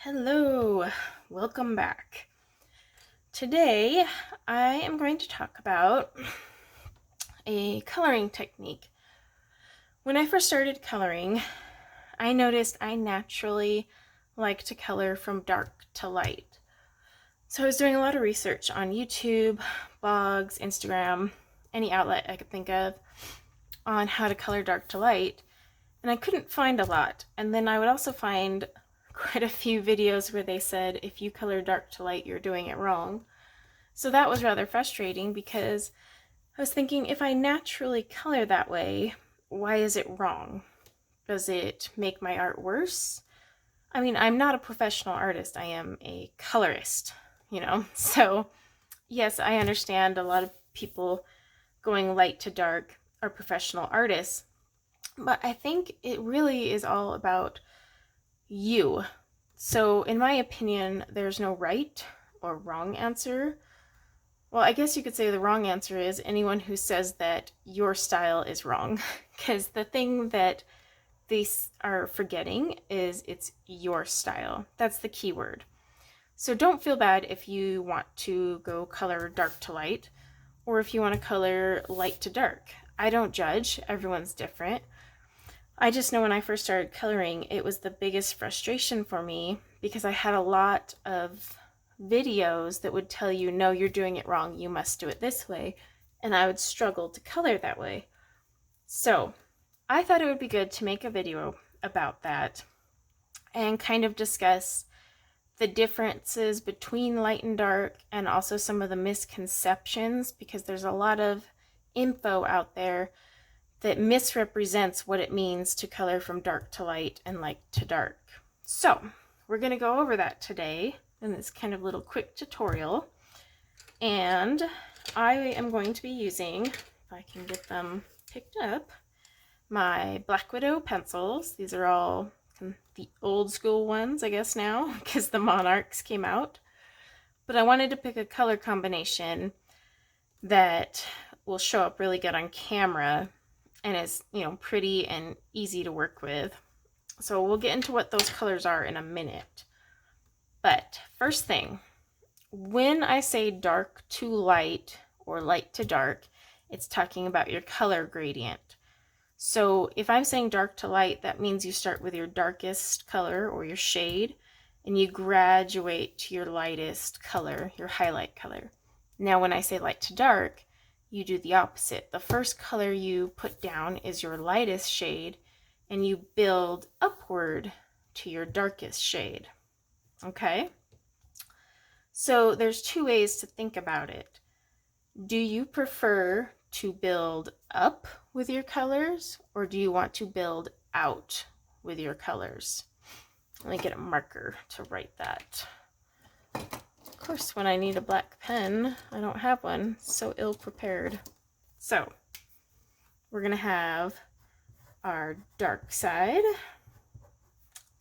Hello, welcome back. Today I am going to talk about a coloring technique. When I first started coloring, I noticed I naturally like to color from dark to light. So I was doing a lot of research on YouTube, blogs, Instagram, any outlet I could think of on how to color dark to light, and I couldn't find a lot. And then I would also find quite a few videos where they said if you color dark to light, you're doing it wrong. So that was rather frustrating because I was thinking, if I naturally color that way, why is it wrong? Does it make my art worse? I mean, I'm not a professional artist. I am a colorist, So yes, I understand a lot of people going light to dark are professional artists, but I think it really is all about you. So in my opinion, there's no right or wrong answer. Well, I guess you could say the wrong answer is anyone who says that your style is wrong, because the thing that they are forgetting is it's your style. That's the key word. So don't feel bad if you want to go color dark to light, or if you want to color light to dark. I don't judge, everyone's different. I just know when I first started coloring, it was the biggest frustration for me because I had a lot of videos that would tell you, no, you're doing it wrong, you must do it this way, and I would struggle to color that way. So I thought it would be good to make a video about that and kind of discuss the differences between light and dark, and also some of the misconceptions, because there's a lot of info out there that misrepresents what it means to color from dark to light and light to dark. So we're going to go over that today in this kind of little quick tutorial. And I am going to be using, if I can get them picked up, my Black Widow pencils. These are all the old school ones, I guess now, because the Monarchs came out. But I wanted to pick a color combination that will show up really good on camera and is, pretty and easy to work with. So we'll get into what those colors are in a minute. But first thing, when I say dark to light or light to dark, it's talking about your color gradient. So if I'm saying dark to light, that means you start with your darkest color or your shade, and you graduate to your lightest color, your highlight color. Now when I say light to dark, you do the opposite. The first color you put down is your lightest shade, and you build upward to your darkest shade. Okay? So there's two ways to think about it. Do you prefer to build up with your colors, or do you want to build out with your colors? Let me get a marker to write that. Of course, when I need a black pen, I don't have one, so ill prepared. So we're gonna have our dark side,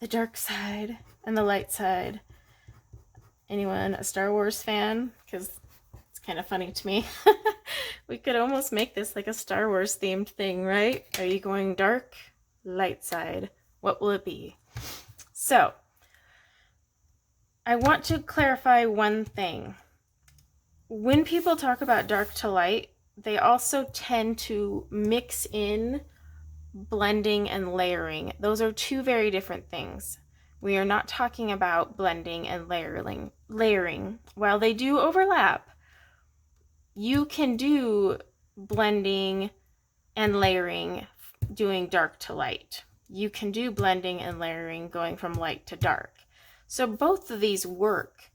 the dark side, and the light side. Anyone a Star Wars fan? Because it's kind of funny to me. We could almost make this like a Star Wars themed thing, right? Are you going dark, light side? What will it be? So I want to clarify one thing. When people talk about dark to light, they also tend to mix in blending and layering. Those are two very different things. We are not talking about blending and layering. While they do overlap, you can do blending and layering doing dark to light. You can do blending and layering going from light to dark. So both of these work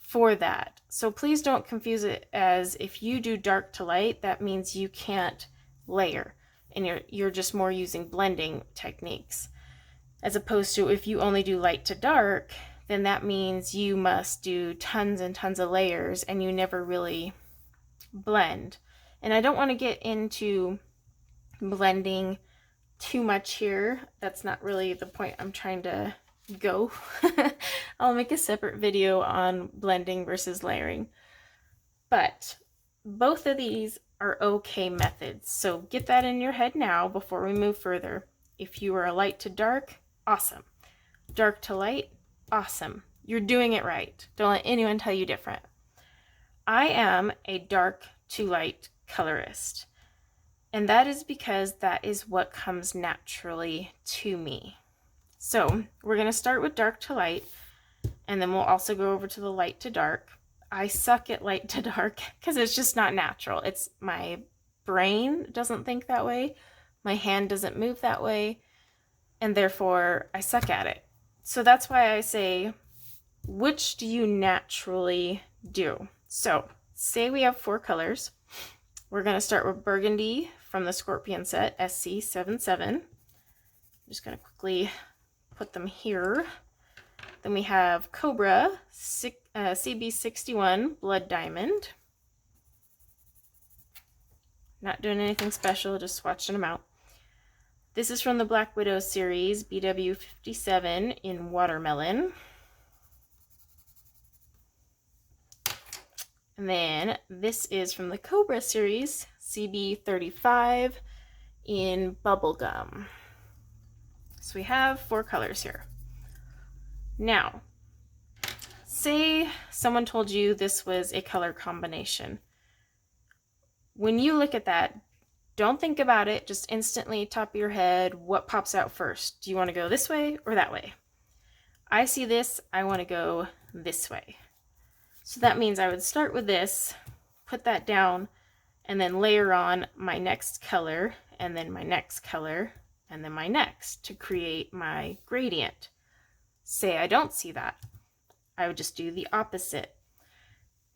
for that. So please don't confuse it as if you do dark to light, that means you can't layer, and you're just more using blending techniques. As opposed to if you only do light to dark, then that means you must do tons and tons of layers and you never really blend. And I don't want to get into blending too much here. That's not really the point I'm trying to go. I'll make a separate video on blending versus layering. But both of these are okay methods. So get that in your head now before we move further. If you are a light to dark, awesome. Dark to light, awesome. You're doing it right. Don't let anyone tell you different. I am a dark to light colorist, and that is because that is what comes naturally to me. So we're going to start with dark to light, and then we'll also go over to the light to dark. I suck at light to dark because it's just not natural. It's my brain doesn't think that way. My hand doesn't move that way, and therefore I suck at it. So that's why I say, which do you naturally do? So say we have 4 colors. We're going to start with burgundy from the Scorpion set, SC77. I'm just going to quickly put them here. Then we have Cobra, CB61, Blood Diamond. Not doing anything special, just swatching them out. This is from the Black Widow series, BW57 in Watermelon. And then this is from the Cobra series, CB35 in Bubblegum. So we have 4 colors here. Now, say someone told you this was a color combination. When you look at that, don't think about it, just instantly, top of your head, what pops out first? Do you want to go this way or that way? I see this, I want to go this way. So that means I would start with this, put that down, and then layer on my next color, and then my next color, and then my next to create my gradient. Say I don't see that, I would just do the opposite.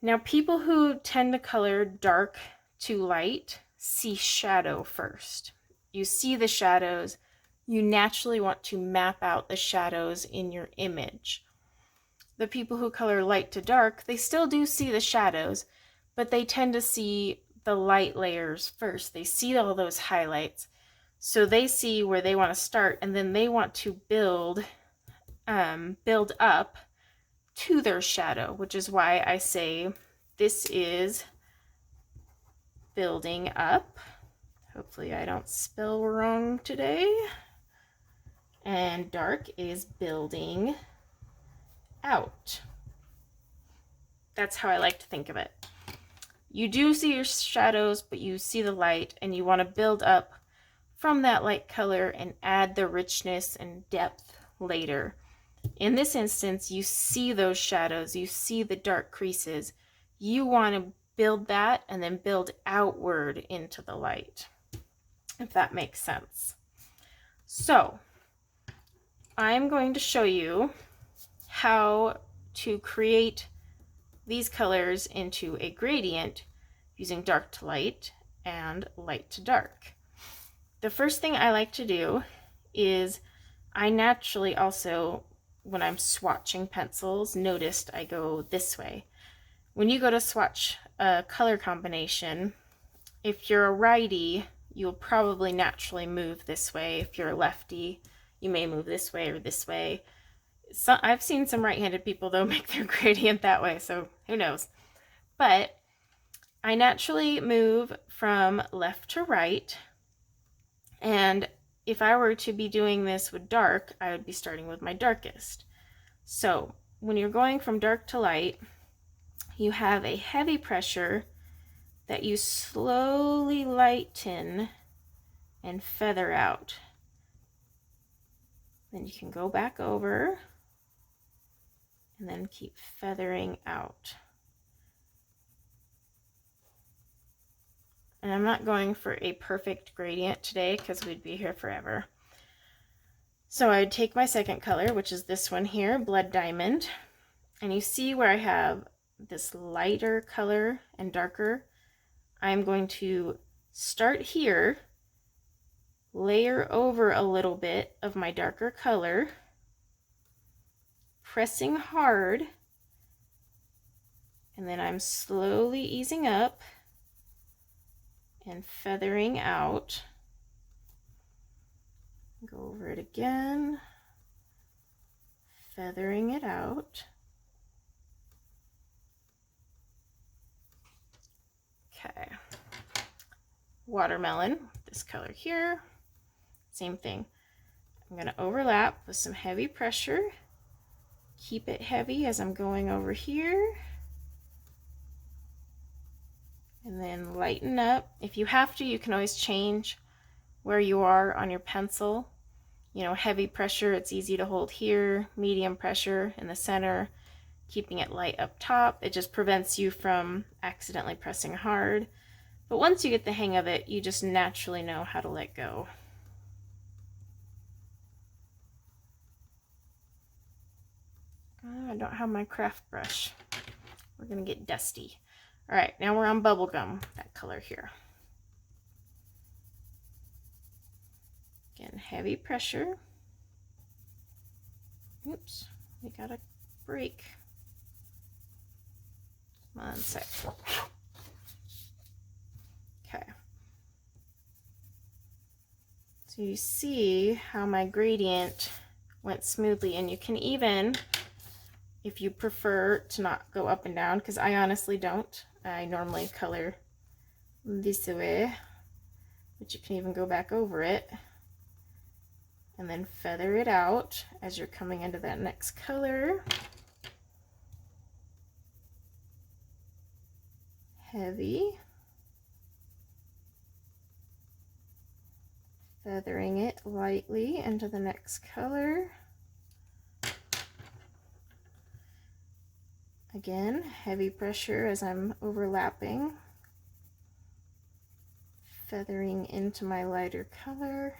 Now, people who tend to color dark to light see shadow first. You see the shadows, you naturally want to map out the shadows in your image. The people who color light to dark, they still do see the shadows, but they tend to see the light layers first. They see all those highlights. So they see where they want to start, and then they want to build up to their shadow, which is why I say this is building up. Hopefully I don't spell wrong today. And dark is building out. That's how I like to think of it. You do see your shadows, but you see the light, and you want to build up from that light color and add the richness and depth later. In this instance, you see those shadows, you see the dark creases. You want to build that and then build outward into the light, if that makes sense. So I'm going to show you how to create these colors into a gradient using dark to light and light to dark. The first thing I like to do is I naturally also, when I'm swatching pencils, noticed I go this way. When you go to swatch a color combination, if you're a righty, you'll probably naturally move this way. If you're a lefty, you may move this way or this way. So, I've seen some right-handed people, though, make their gradient that way, so who knows. But I naturally move from left to right, and if I were to be doing this with dark, I would be starting with my darkest. So when you're going from dark to light, you have a heavy pressure that you slowly lighten and feather out. Then you can go back over and then keep feathering out. And I'm not going for a perfect gradient today because we'd be here forever. So I'd take my second color, which is this one here, Blood Diamond, and you see where I have this lighter color and darker. I'm going to start here, layer over a little bit of my darker color, pressing hard, and then I'm slowly easing up and feathering out. Go over it again, feathering it out. Okay. Watermelon, this color here, same thing. I'm going to overlap with some heavy pressure, keep it heavy as I'm going over here. And then lighten up. If you have to, you can always change where you are on your pencil. You know, heavy pressure, it's easy to hold here. Medium pressure in the center. Keeping it light up top. It just prevents you from accidentally pressing hard. But once you get the hang of it, you just naturally know how to let go. I don't have my craft brush. We're gonna get dusty. All right, now we're on bubblegum, that color here. Again, heavy pressure. Oops, we got a break. One sec. Okay. So you see how my gradient went smoothly, and you can even, if you prefer to not go up and down, because I honestly don't. I normally color this way, but you can even go back over it and then feather it out as you're coming into that next color. Heavy. Feathering it lightly into the next color. Again, heavy pressure as I'm overlapping. Feathering into my lighter color.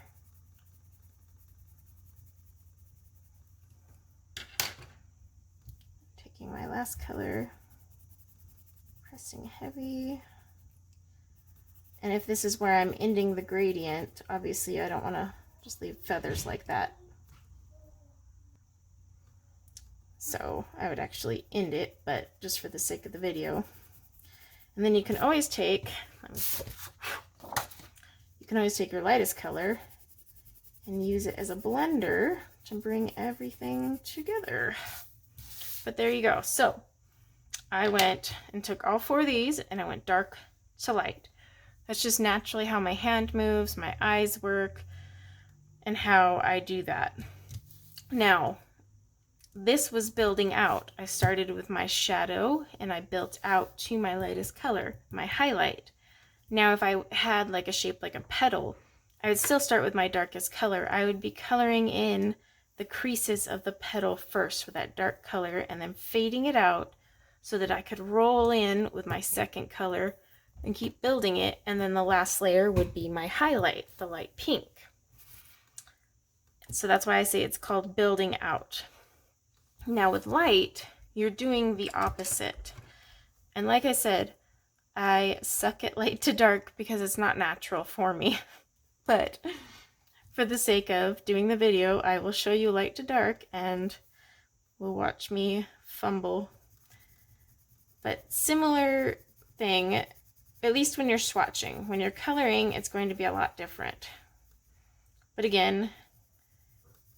Taking my last color, pressing heavy. And if this is where I'm ending the gradient, obviously I don't want to just leave feathers like that. So I would actually end it, but just for the sake of the video. And then you can always take, your lightest color and use it as a blender to bring everything together. But there you go. So I went and took all 4 of these and I went dark to light. That's just naturally how my hand moves, my eyes work, and how I do that. Now, this was building out. I started with my shadow and I built out to my lightest color, my highlight. Now, if I had like a shape like a petal, I would still start with my darkest color. I would be coloring in the creases of the petal first with that dark color and then fading it out so that I could roll in with my second color and keep building it, and then the last layer would be my highlight, the light pink. So that's why I say it's called building out. Now with light, you're doing the opposite. And like I said, I suck at light to dark because it's not natural for me. But for the sake of doing the video, I will show you light to dark and we'll watch me fumble. But similar thing, at least when you're swatching. When you're coloring, it's going to be a lot different. But again,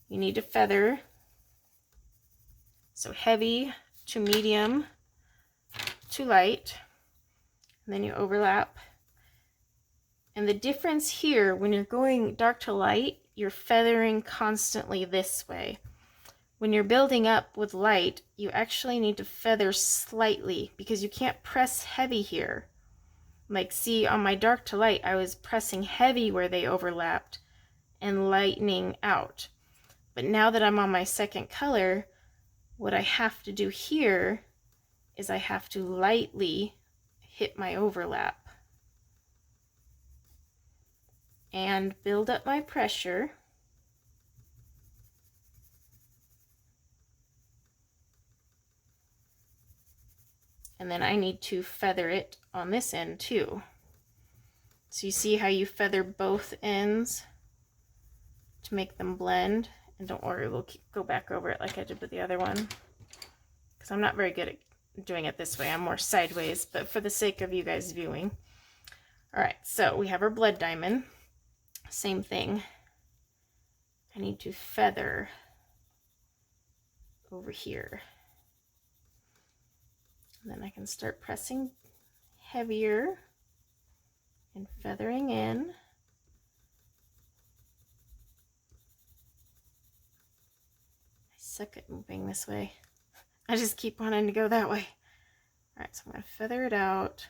you need to feather. So heavy to medium to light. And then you overlap. And the difference here, when you're going dark to light, you're feathering constantly this way. When you're building up with light, you actually need to feather slightly because you can't press heavy here. Like, see, on my dark to light, I was pressing heavy where they overlapped and lightening out. But now that I'm on my second color, what I have to do here is I have to lightly hit my overlap and build up my pressure. And then I need to feather it on this end too. So you see how you feather both ends to make them blend? And don't worry, we'll go back over it like I did with the other one. Because I'm not very good at doing it this way. I'm more sideways, but for the sake of you guys viewing. Alright, so we have our blood diamond. Same thing. I need to feather over here. And then I can start pressing heavier and feathering in. I suck at moving this way. I just keep wanting to go that way. All right, so I'm gonna feather it out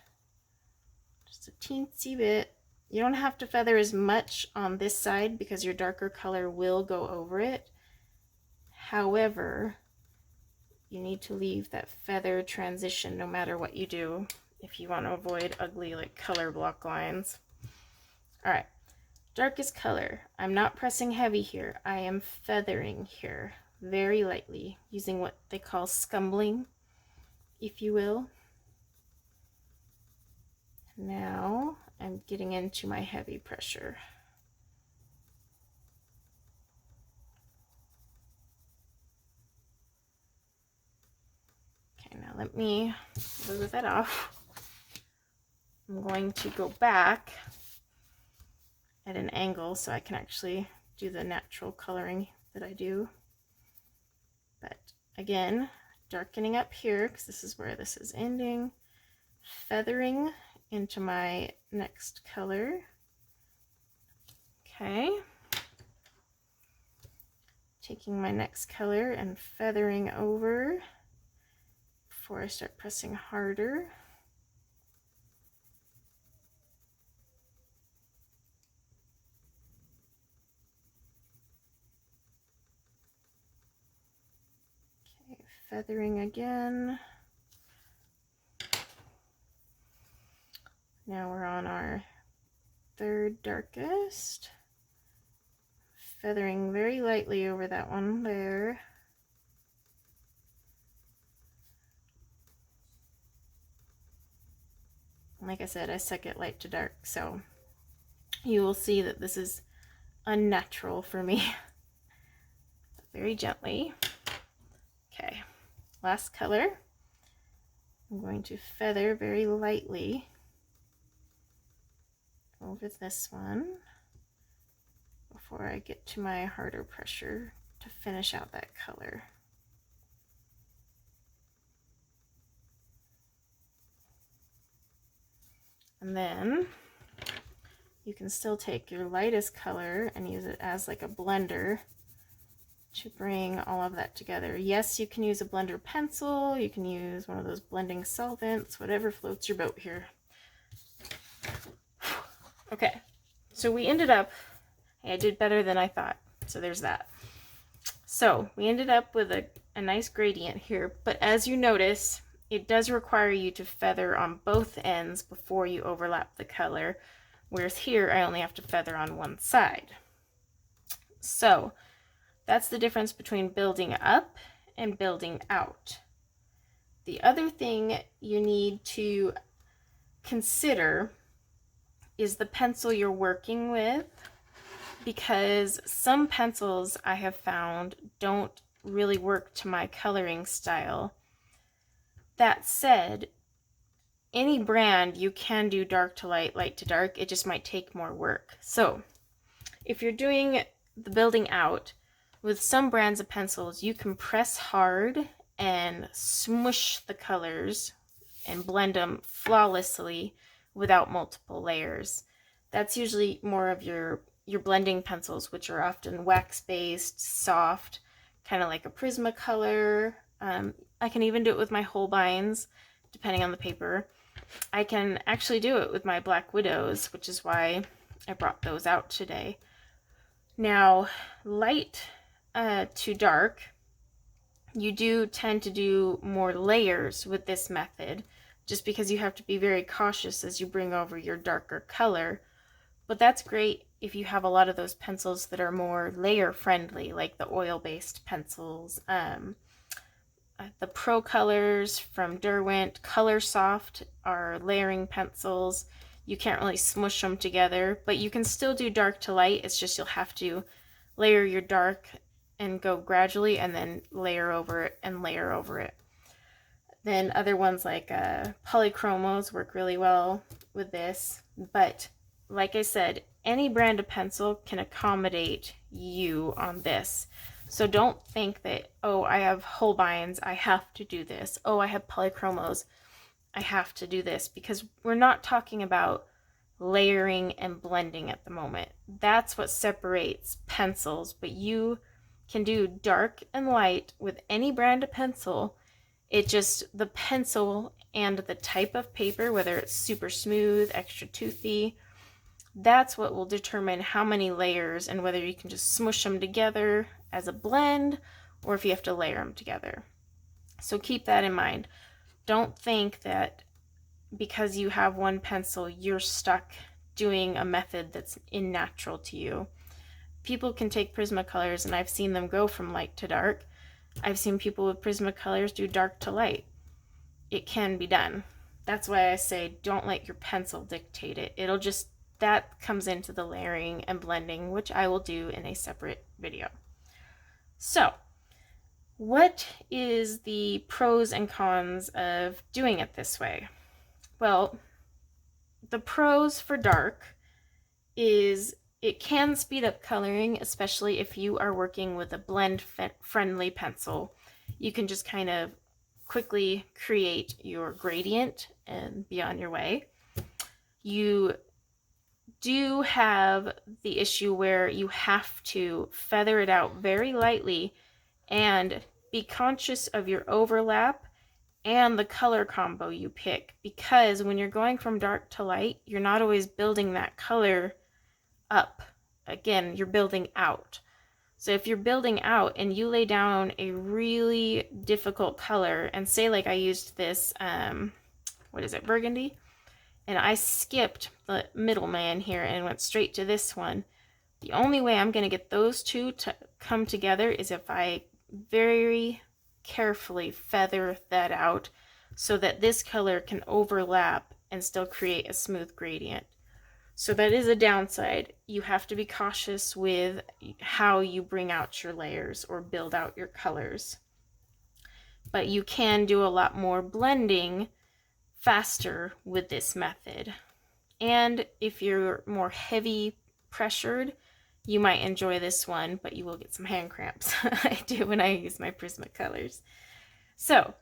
just a teensy bit. You don't have to feather as much on this side because your darker color will go over it. However, you need to leave that feather transition no matter what you do if you want to avoid ugly like color block lines. All right, darkest color. I'm not pressing heavy here. I am feathering here very lightly using what they call scumbling, if you will. Now I'm getting into my heavy pressure. Okay, now let me move that off. I'm going to go back at an angle so I can actually do the natural coloring that I do. But again, darkening up here because this is where this is ending, feathering into my next color. Okay. Taking my next color and feathering over before I start pressing harder. Okay, feathering again. Now we're on our third darkest. Feathering very lightly over that one there. Like I said, I suck at light to dark, so you will see that this is unnatural for me. Very gently. Okay, last color. I'm going to feather very lightly over this one before I get to my harder pressure to finish out that color. And then you can still take your lightest color and use it as like a blender to bring all of that together. Yes, you can use a blender pencil, you can use one of those blending solvents, whatever floats your boat here. Okay, so we ended up, I did better than I thought, so there's that. So we ended up with a nice gradient here, but as you notice, it does require you to feather on both ends before you overlap the color, whereas here I only have to feather on one side. So that's the difference between building up and building out. The other thing you need to consider is the pencil you're working with, because some pencils I have found don't really work to my coloring style. That said, any brand you can do dark to light, light to dark, it just might take more work. So if you're doing the building out, with some brands of pencils, you can press hard and smush the colors and blend them flawlessly without multiple layers. That's usually more of your blending pencils, which are often wax-based, soft, kind of like a Prismacolor. I can even do it with my Holbeins, depending on the paper. I can actually do it with my Black Widows, which is why I brought those out today. Now, light to dark, you do tend to do more layers with this method, just because you have to be very cautious as you bring over your darker color. But that's great if you have a lot of those pencils that are more layer friendly, like the oil-based pencils. The Pro Colors from Derwent, Color Soft are layering pencils. You can't really smush them together, but you can still do dark to light. It's just you'll have to layer your dark and go gradually and then layer over it and layer over it. Then other ones like Polychromos work really well with this, but like I said, any brand of pencil can accommodate you on this. So don't think that, oh, I have Holbeins, I have to do this. Oh, I have Polychromos, I have to do this, because we're not talking about layering and blending at the moment. That's what separates pencils, but you can do dark and light with any brand of pencil It just, the pencil and the type of paper, whether it's super smooth, extra toothy, that's what will determine how many layers and whether you can just smush them together as a blend or if you have to layer them together. So keep that in mind. Don't think that because you have one pencil, you're stuck doing a method that's unnatural to you. People can take Prismacolors, and I've seen them go from light to dark. I've seen people with Prismacolors do dark to light. It can be done. That's why I say don't let your pencil dictate it. It'll just, that comes into the layering and blending, which I will do in a separate video. So, what is the pros and cons of doing it this way? Well, the pros for dark is it can speed up coloring, especially if you are working with a blend-friendly pencil. You can just kind of quickly create your gradient and be on your way. You do have the issue where you have to feather it out very lightly and be conscious of your overlap and the color combo you pick, because when you're going from dark to light, you're not always building that color up. Again, you're building out. So if you're building out and you lay down a really difficult color, and say like I used this, burgundy, and I skipped the middleman here and went straight to this one, the only way I'm going to get those two to come together is if I very carefully feather that out so that this color can overlap and still create a smooth gradient. So that is a downside. You have to be cautious with how you bring out your layers or build out your colors. But you can do a lot more blending faster with this method. And if you're more heavy pressured, you might enjoy this one, but you will get some hand cramps. I do when I use my Prismacolors. So,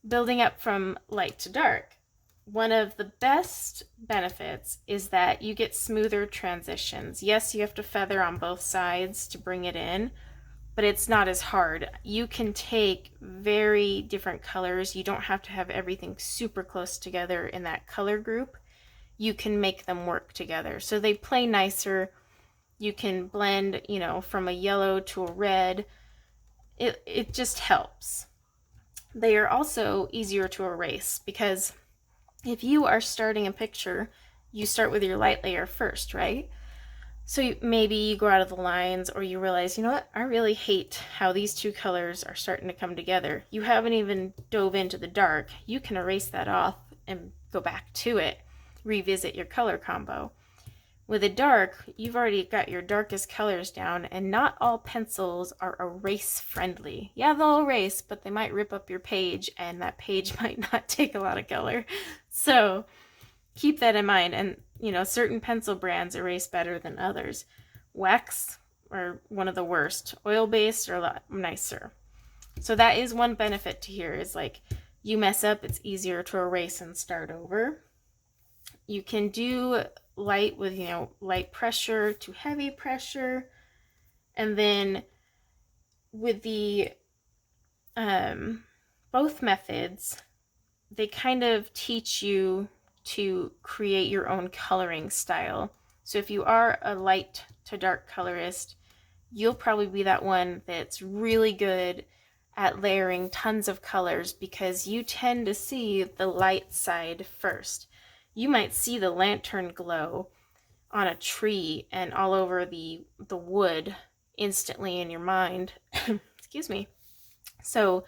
building up from light to dark. One of the best benefits is that you get smoother transitions. Yes, you have to feather on both sides to bring it in, but it's not as hard. You can take very different colors. You don't have to have everything super close together in that color group. You can make them work together. So they play nicer. You can blend, from a yellow to a red. It just helps. They are also easier to erase because if you are starting a picture, you start with your light layer first, right? So maybe you go out of the lines, or you realize, you know what, I really hate how these two colors are starting to come together. You haven't even dove into the dark. You can erase that off and go back to it, revisit your color combo. With a dark, you've already got your darkest colors down, and not all pencils are erase friendly. Yeah, they'll erase, but they might rip up your page, and that page might not take a lot of color. So keep that in mind. And, certain pencil brands erase better than others. Wax are one of the worst. Oil-based are a lot nicer. So that is one benefit to here, is like you mess up, it's easier to erase and start over. You can do light with, light pressure to heavy pressure. And then with the both methods, they kind of teach you to create your own coloring style. So if you are a light to dark colorist, you'll probably be that one that's really good at layering tons of colors because you tend to see the light side first. You might see the lantern glow on a tree and all over the wood instantly in your mind. Excuse me. So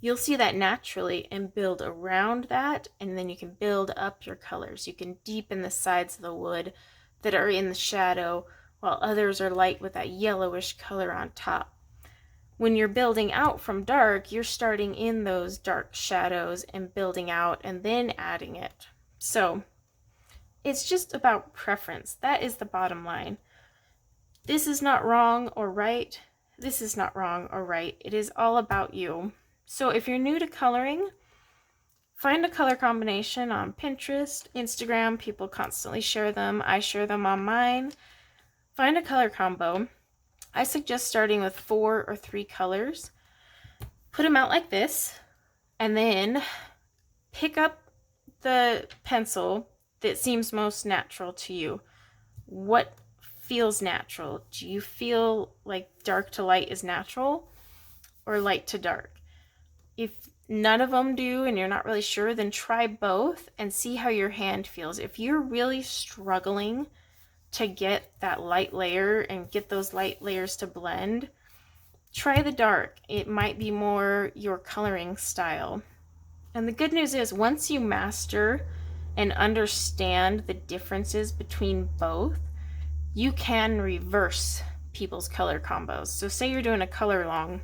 you'll see that naturally and build around that, and then you can build up your colors. You can deepen the sides of the wood that are in the shadow, while others are light with that yellowish color on top. When you're building out from dark, you're starting in those dark shadows and building out and then adding it. So it's just about preference. That is the bottom line. This is not wrong or right. This is not wrong or right. It is all about you. So if you're new to coloring, find a color combination on Pinterest, Instagram. People constantly share them. I share them on mine. Find a color combo. I suggest starting with 4 or 3 colors. Put them out like this. And then pick up the pencil that seems most natural to you. What feels natural? Do you feel like dark to light is natural or light to dark? If none of them do and you're not really sure, then try both and see how your hand feels. If you're really struggling to get that light layer and get those light layers to blend, try the dark. It might be more your coloring style. And the good news is, once you master and understand the differences between both, you can reverse people's color combos. So say you're doing a color along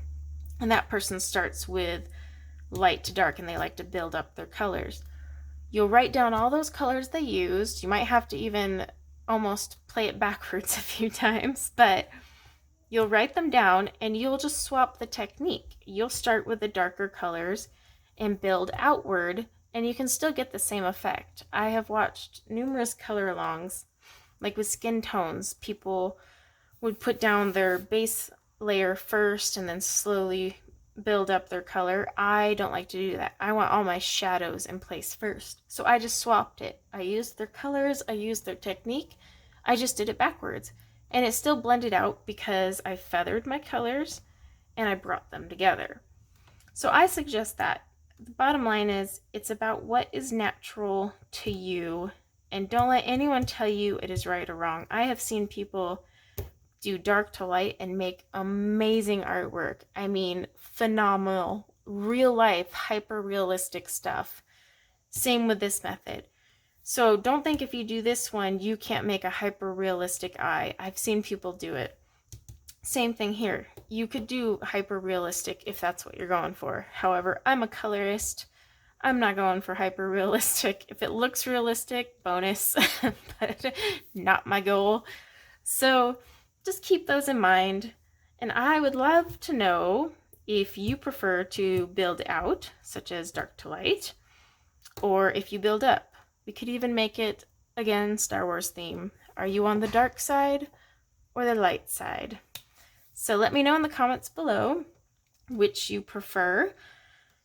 and that person starts with light to dark and they like to build up their colors. You'll write down all those colors they used. You might have to even almost play it backwards a few times, but you'll write them down and you'll just swap the technique. You'll start with the darker colors and build outward, and you can still get the same effect. I have watched numerous color alongs, like with skin tones. People would put down their base layer first and then slowly build up their color. I don't like to do that. I want all my shadows in place first. So I just swapped it. I used their colors, I used their technique, I just did it backwards. And it still blended out because I feathered my colors and I brought them together. So I suggest that. The bottom line is, it's about what is natural to you, and don't let anyone tell you it is right or wrong. I have seen people do dark to light and make amazing artwork. I mean, phenomenal, real life, hyper realistic stuff. Same with this method. So don't think if you do this one, you can't make a hyper realistic eye. I've seen people do it. Same thing here. You could do hyper realistic if that's what you're going for. However, I'm a colorist. I'm not going for hyper realistic. If it looks realistic, bonus, but not my goal. So just keep those in mind. And I would love to know if you prefer to build out, such as dark to light, or if you build up. We could even make it, again, Star Wars theme. Are you on the dark side or the light side? So let me know in the comments below which you prefer.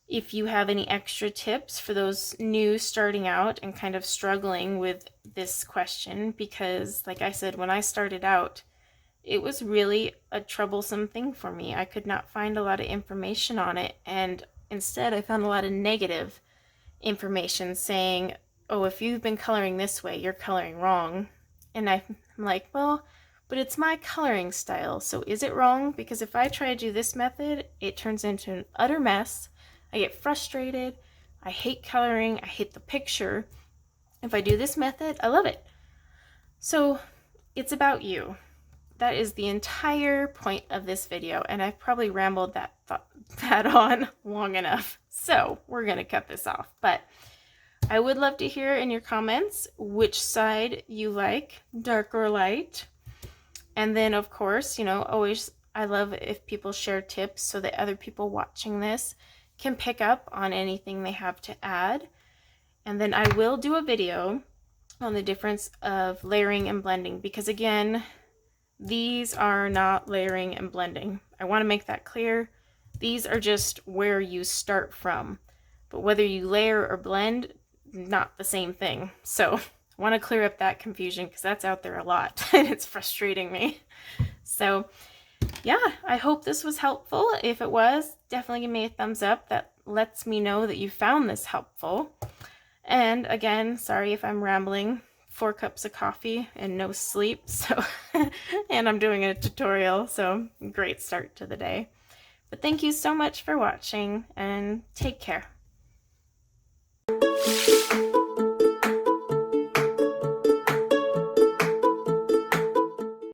If you have any extra tips for those new starting out and kind of struggling with this question, because like I said, when I started out, it was really a troublesome thing for me. I could not find a lot of information on it, and instead I found a lot of negative information saying, oh, if you've been coloring this way, you're coloring wrong. And I'm like, well, but it's my coloring style, so is it wrong? Because if I try to do this method, it turns into an utter mess. I get frustrated. I hate coloring. I hate the picture. If I do this method, I love it. So it's about you. That is the entire point of this video, and I've probably rambled that on long enough. So we're gonna cut this off, but I would love to hear in your comments which side you like, dark or light. And then, of course, you know, always, I love if people share tips so that other people watching this can pick up on anything they have to add. And then I will do a video on the difference of layering and blending, because again, these are not layering and blending. I want to make that clear. These are just where you start from. But whether you layer or blend, not the same thing. So I want to clear up that confusion because that's out there a lot and it's frustrating me. So yeah, I hope this was helpful. If it was, definitely give me a thumbs up. That lets me know that you found this helpful. And again, sorry if I'm rambling. 4 cups of coffee and no sleep. So, and I'm doing a tutorial, so great start to the day. But thank you so much for watching, and take care.